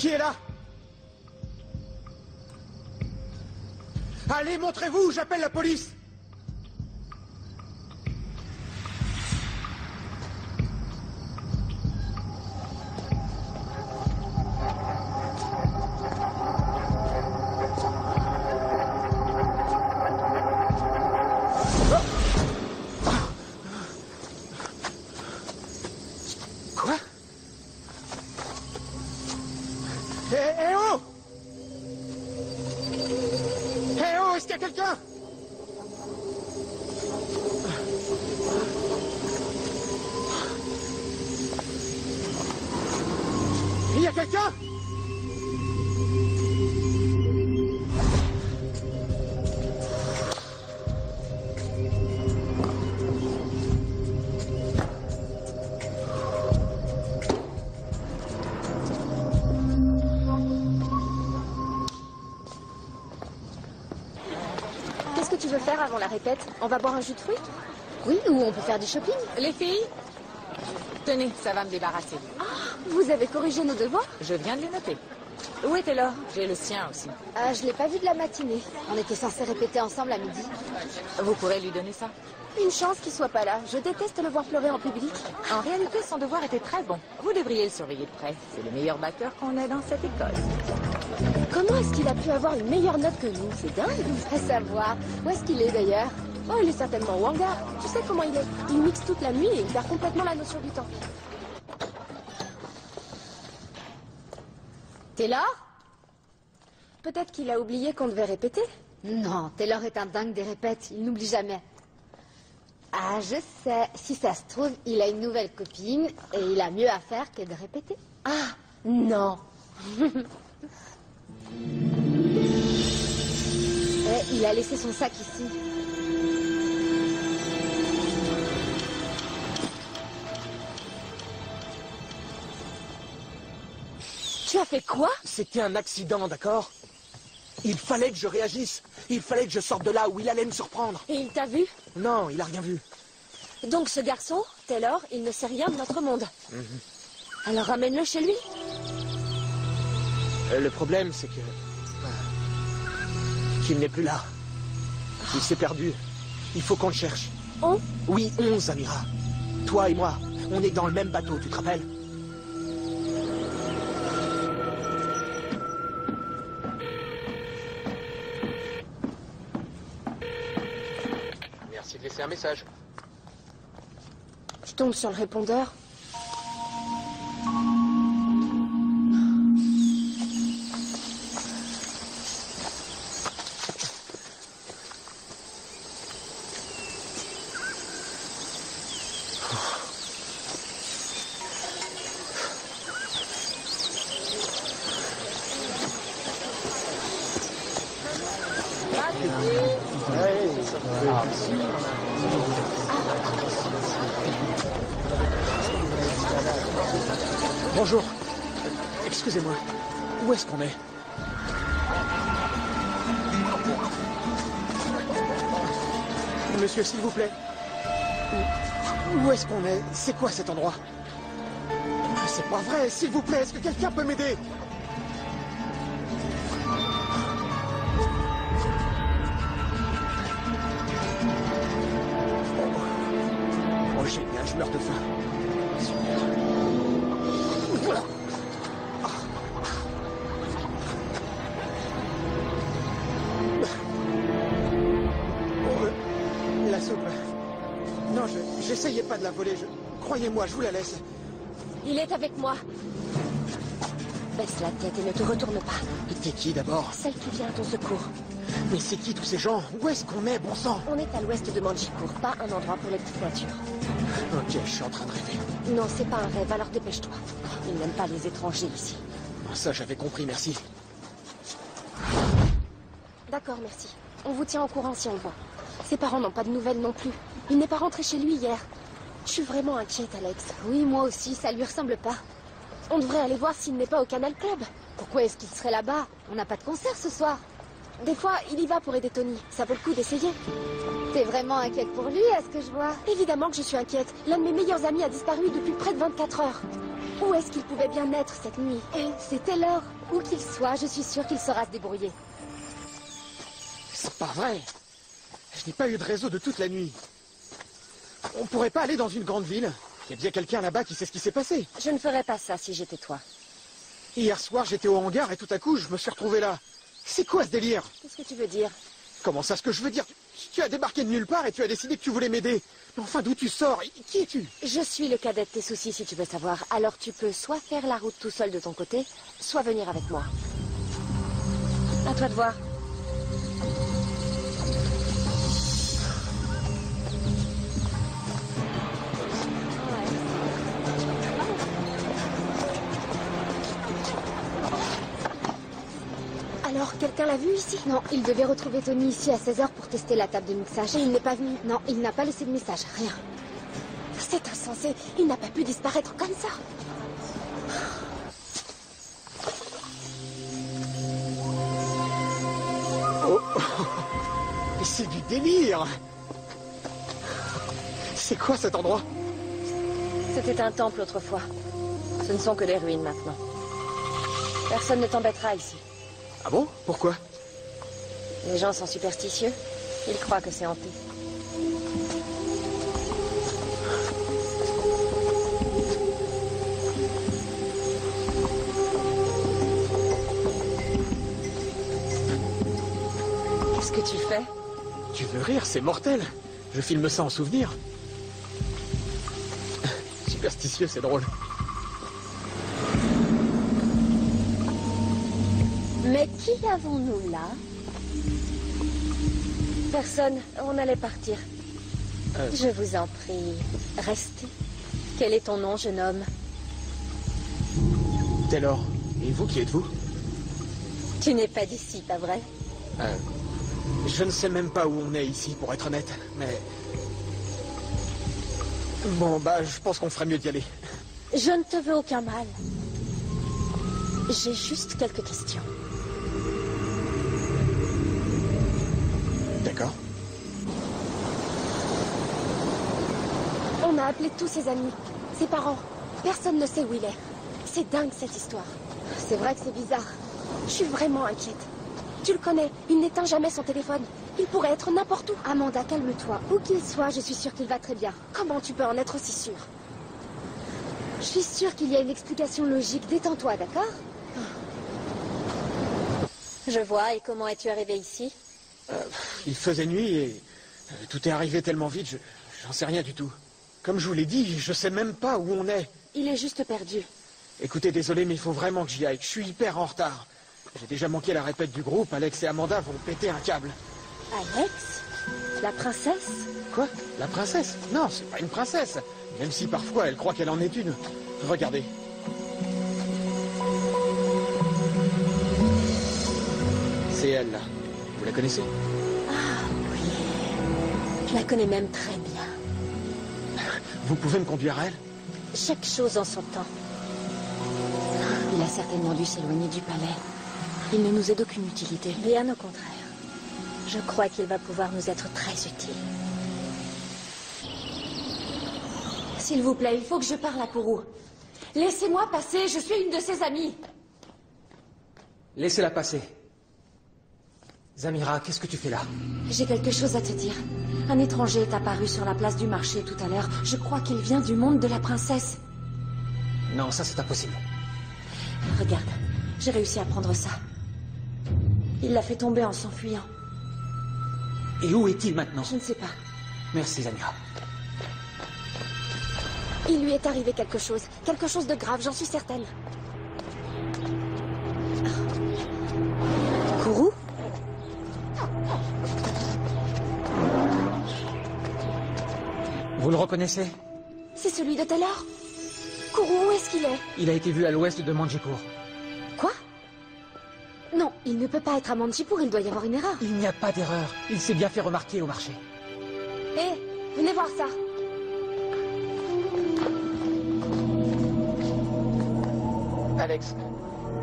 Qui est là? Allez, montrez-vous, j'appelle la police. Quoi? Eh oh! Eh oh, est-ce qu'il y a quelqu'un? Il y a quelqu'un? Qu'est-ce que tu veux faire avant la répète? On va boire un jus de fruits? Oui, ou on peut faire du shopping? Les filles, tenez, ça va me débarrasser. Vous avez corrigé nos devoirs? Je viens de les noter. Où est Taylor? J'ai le sien aussi. Je l'ai pas vu de la matinée. On était censés répéter ensemble à midi. Vous pourrez lui donner ça? Une chance qu'il soit pas là. Je déteste le voir pleurer en public. En réalité, son devoir était très bon. Vous devriez le surveiller de près. C'est le meilleur batteur qu'on ait dans cette école. Comment est-ce qu'il a pu avoir une meilleure note que nous? C'est dingue. À savoir. Où est-ce qu'il est d'ailleurs? Oh, il est certainement au hangar. Tu sais comment il est? Il mixe toute la nuit et il perd complètement la notion du temps. Taylor? Peut-être qu'il a oublié qu'on devait répéter. Non, Taylor est un dingue des répètes. Il n'oublie jamais. Ah, je sais. Si ça se trouve, il a une nouvelle copine et il a mieux à faire que de répéter. Ah, non. Il a laissé son sac ici. Tu as fait quoi? C'était un accident, d'accord? Il fallait que je réagisse. Il fallait que je sorte de là où il allait me surprendre. Et il t'a vu? Non, il a rien vu. Donc ce garçon, Taylor, il ne sait rien de notre monde. Alors ramène-le chez lui. Le problème, c'est que... qu'il n'est plus là. Il s'est perdu. Il faut qu'on le cherche. On? Oui, 11, Amira. Toi et moi, on est dans le même bateau, tu te rappelles? Merci de laisser un message. Je tombe sur le répondeur. Bonjour. Excusez-moi. Où est-ce qu'on est? Monsieur, s'il vous plaît. Où est-ce qu'on est? C'est quoi cet endroit? C'est pas vrai, s'il vous plaît, est-ce que quelqu'un peut m'aider? Oh, génial, je meurs de faim. Super. Voilà. La soupe. Non, j'essayais pas de la voler. Croyez-moi, je vous la laisse. Il est avec moi. Baisse la tête et ne te retourne pas. T'es qui d'abord? Celle qui vient à ton secours. Mais c'est qui tous ces gens? Où est-ce qu'on est, bon sang? On est à l'ouest de Manjicourt, pas un endroit pour les petites voitures. Ok, je suis en train de rêver. Non, c'est pas un rêve, alors dépêche-toi. Ils n'aiment pas les étrangers ici. Ça, j'avais compris, merci. D'accord, merci. On vous tient au courant si on le voit. Ses parents n'ont pas de nouvelles non plus. Il n'est pas rentré chez lui hier. Je suis vraiment inquiète, Alex. Oui, moi aussi, ça lui ressemble pas. On devrait aller voir s'il n'est pas au Canal Club. Pourquoi est-ce qu'il serait là-bas? On n'a pas de concert ce soir. Des fois, il y va pour aider Tony. Ça vaut le coup d'essayer. T'es vraiment inquiète pour lui, à ce que je vois? Évidemment que je suis inquiète. L'un de mes meilleurs amis a disparu depuis près de 24 heures. Où est-ce qu'il pouvait bien être cette nuit? Et c'était l'heure. Où qu'il soit, je suis sûre qu'il saura se débrouiller. C'est pas vrai. Je n'ai pas eu de réseau de toute la nuit. On pourrait pas aller dans une grande ville? Il y a bien quelqu'un là-bas qui sait ce qui s'est passé. Je ne ferais pas ça si j'étais toi. Hier soir, j'étais au hangar et tout à coup, je me suis retrouvé là. C'est quoi ce délire? Qu'est-ce que tu veux dire? Comment ça, ce que je veux dire? Tu as débarqué de nulle part et tu as décidé que tu voulais m'aider. Mais enfin, d'où tu sors? Qui es-tu? Je suis le cadet de tes soucis si tu veux savoir. Alors tu peux soit faire la route tout seul de ton côté, soit venir avec moi. À toi de voir. Alors, quelqu'un l'a vu ici? Non, il devait retrouver Tony ici à 16h pour tester la table de mixage. Et il n'est pas venu. Non, il n'a pas laissé de message. Rien. C'est insensé. Il n'a pas pu disparaître comme ça. Oh, mais c'est du délire! C'est quoi cet endroit? C'était un temple autrefois. Ce ne sont que des ruines maintenant. Personne ne t'embêtera ici. Ah bon? Pourquoi? Les gens sont superstitieux. Ils croient que c'est hanté. Qu'est-ce que tu fais? Tu veux rire? C'est mortel. Je filme ça en souvenir. Superstitieux, c'est drôle. Mais qui avons-nous là? Personne. On allait partir. Je vous en prie. Restez. Quel est ton nom, jeune homme? Taylor. Et vous, qui êtes-vous? Tu n'es pas d'ici, pas vrai? Je ne sais même pas où on est ici, pour être honnête, mais... Bon, bah, je pense qu'on ferait mieux d'y aller. Je ne te veux aucun mal. J'ai juste quelques questions. D'accord. On a appelé tous ses amis, ses parents. Personne ne sait où il est. C'est dingue, cette histoire. C'est vrai que c'est bizarre. Je suis vraiment inquiète. Tu le connais, il n'éteint jamais son téléphone. Il pourrait être n'importe où. Amanda, calme-toi. Où qu'il soit, je suis sûre qu'il va très bien. Comment tu peux en être aussi sûre? Je suis sûre qu'il y a une explication logique. Détends-toi, d'accord? Je vois. Et comment es-tu arrivé ici? Il faisait nuit et tout est arrivé tellement vite, j'en sais rien du tout. Comme je vous l'ai dit, je sais même pas où on est. Il est juste perdu. Écoutez, désolé, mais il faut vraiment que j'y aille. Je suis hyper en retard. J'ai déjà manqué la répète du groupe. Alex et Amanda vont péter un câble. Alex? La princesse? Quoi? La princesse? Non, c'est pas une princesse. Même si parfois elle croit qu'elle en est une. Regardez. C'est elle, là. Vous la connaissez? Ah oui. Je la connais même très bien. Vous pouvez me conduire à elle? Chaque chose en son temps. Il a certainement dû s'éloigner du palais. Il ne nous est d'aucune utilité. Bien au contraire. Je crois qu'il va pouvoir nous être très utile. S'il vous plaît, il faut que je parle à Kourou. Laissez-moi passer, je suis une de ses amies. Laissez-la passer. Zamira, qu'est-ce que tu fais là? J'ai quelque chose à te dire. Un étranger est apparu sur la place du marché tout à l'heure. Je crois qu'il vient du monde de la princesse. Non, ça c'est impossible. Regarde, j'ai réussi à prendre ça. Il l'a fait tomber en s'enfuyant. Et où est-il maintenant? Je ne sais pas. Merci, Zamira. Il lui est arrivé quelque chose. Quelque chose de grave, j'en suis certaine. Kourou? Vous le reconnaissez? C'est celui de Taylor? Kourou, où est-ce qu'il est? Il a été vu à l'ouest de Manjipur. Quoi? Non, il ne peut pas être à Manjipur, il doit y avoir une erreur. Il n'y a pas d'erreur. Il s'est bien fait remarquer au marché. Hé, venez voir ça. Alex,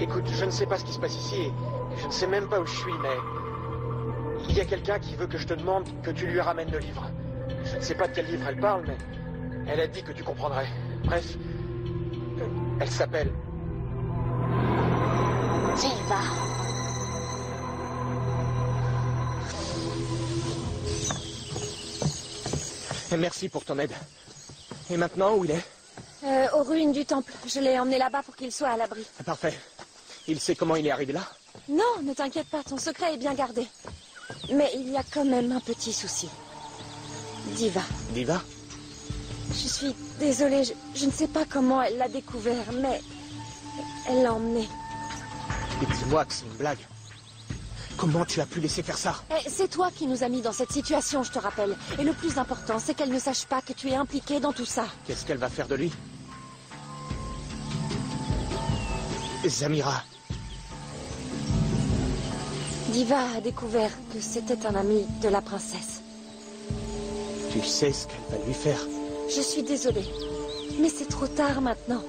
écoute, je ne sais pas ce qui se passe ici et je ne sais même pas où je suis, mais... Il y a quelqu'un qui veut que je te demande que tu lui ramènes le livre. Je ne sais pas de quel livre elle parle, mais... Elle a dit que tu comprendrais. Bref... Elle s'appelle... Diva. Et merci pour ton aide. Et maintenant, où il est? Aux ruines du temple. Je l'ai emmené là-bas pour qu'il soit à l'abri. Parfait. Il sait comment il est arrivé là? Non, ne t'inquiète pas, ton secret est bien gardé. Mais il y a quand même un petit souci. Diva. Diva? Je suis désolée, je ne sais pas comment elle l'a découvert, mais elle l'a emmené. Et dis-moi que c'est une blague. Comment tu as pu laisser faire ça? C'est toi qui nous as mis dans cette situation, je te rappelle. Et le plus important, c'est qu'elle ne sache pas que tu es impliqué dans tout ça. Qu'est-ce qu'elle va faire de lui? Zamira. Diva a découvert que c'était un ami de la princesse. Tu sais ce qu'elle va lui faire? Je suis désolée, mais c'est trop tard maintenant.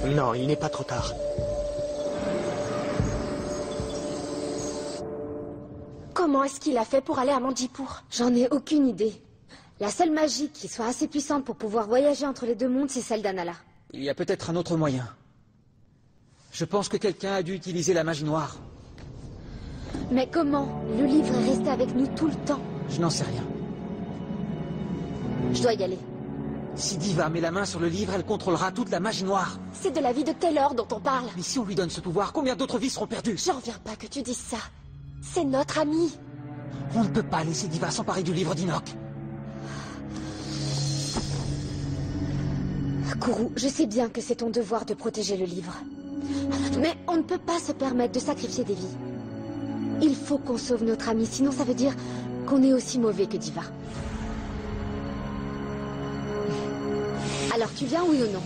Non, il n'est pas trop tard. Comment est-ce qu'il a fait pour aller à Manjipur? J'en ai aucune idée. La seule magie qui soit assez puissante pour pouvoir voyager entre les deux mondes, c'est celle d'Anala. Il y a peut-être un autre moyen. Je pense que quelqu'un a dû utiliser la magie noire. Mais comment? Le livre est resté avec nous tout le temps. Je n'en sais rien. Je dois y aller. Si Diva met la main sur le livre, elle contrôlera toute la magie noire. C'est de la vie de Taylor dont on parle. Mais si on lui donne ce pouvoir, combien d'autres vies seront perdues? J'en reviens pas que tu dises ça. C'est notre ami. On ne peut pas laisser Diva s'emparer du livre d'Inoc. Kourou, je sais bien que c'est ton devoir de protéger le livre. Mais on ne peut pas se permettre de sacrifier des vies. Il faut qu'on sauve notre ami, sinon ça veut dire qu'on est aussi mauvais que Diva. Alors tu viens, oui ou non?